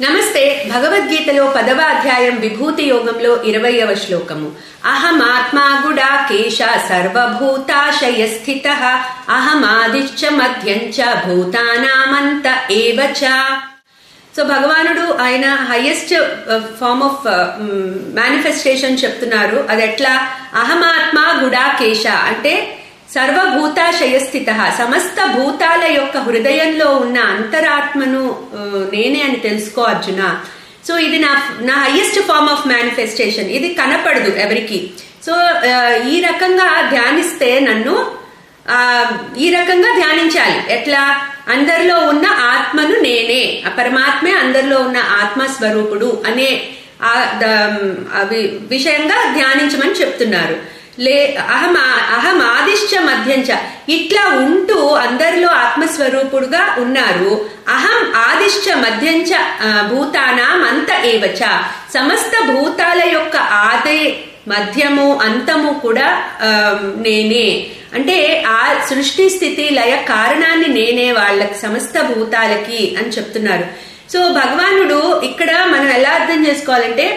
నమస్తే. భగవద్గీతలో 10వ అధ్యాయం విభూతి యోగంలో 20వ శ్లోకము. అహమాత్మా గుడాకేశ సర్వభూతాశయ స్థితః అహమాదిశ్చ మధ్యంచ భూతానామంత ఏవ చ. సో భగవానుడు ఆయన హైయెస్ట్ ఫార్మ్ ఆఫ్ మేనిఫెస్టేషన్ చెప్తున్నారు. అది ఎట్లా? అహమాత్మా గుడాకేశ అంటే సర్వభూతాశయ స్థిత, సమస్త భూతాల యొక్క హృదయంలో ఉన్న అంతరాత్మను నేనే అని తెలుసుకో అర్జున. సో ఇది నా హైయెస్ట్ ఫార్మ్ ఆఫ్ మేనిఫెస్టేషన్. ఇది కనపడదు ఎవరికి. సో ఈ రకంగా ధ్యానిస్తే నన్ను ఈ రకంగా ధ్యానించాలి. ఎట్లా? అందరిలో ఉన్న ఆత్మను నేనే, పరమాత్మే అందరిలో ఉన్న ఆత్మస్వరూపుడు అనే విషయంగా ధ్యానించమని చెప్తున్నారు. అహం ఆదిశ్చ మధ్యంచ, ఇట్లా ఉంటూ అందరిలో ఆత్మస్వరూపుడుగా ఉన్నారు. అహం ఆదిశ్చ మధ్యంచ భూతానాం అంత ఏవచ, సమస్త భూతాల యొక్క ఆది మధ్యము అంతము కూడా నేనే. అంటే ఆ సృష్టి స్థితి లయ కారణాన్ని నేనే వాళ్ళకి, సమస్త భూతాలకి అని చెప్తున్నారు. సో భగవానుడు ఇక్కడ మనం ఎలా అర్థం చేసుకోవాలంటే,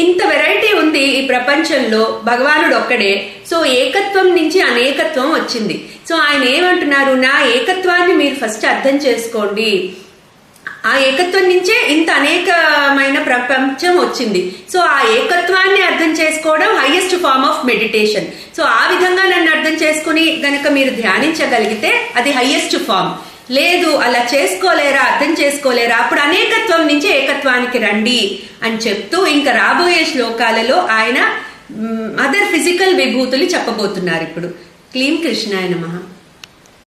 ఇంత వెరైటీ ఉంది ఈ ప్రపంచంలో, భగవానుడు ఒక్కడే. సో ఏకత్వం నుంచి అనేకత్వం వచ్చింది. సో ఆయన ఏమంటున్నారు, నా ఏకత్వాన్ని మీరు ఫస్ట్ అర్థం చేసుకోండి. ఆ ఏకత్వం నుంచే ఇంత అనేకమైన ప్రపంచం వచ్చింది. సో ఆ ఏకత్వాన్ని అర్థం చేసుకోవడం highest form of meditation. So ఆ విధంగా నన్ను అర్థం చేసుకుని గనక మీరు ధ్యానించగలిగితే అది హైయెస్ట్ ఫార్మ్. లేదు, అలా చేసుకోలేరా, అర్థం చేసుకోలేరా, అప్పుడు అనేకత్వం నుంచి ఏకత్వానికి రండి అని చెప్తూ ఇంకా రాబోయే శ్లోకాలలో ఆయన అదర్ ఫిజికల్ విభూతులు చెప్పబోతున్నారు. ఇప్పుడు క్లీం కృష్ణాయ నమః.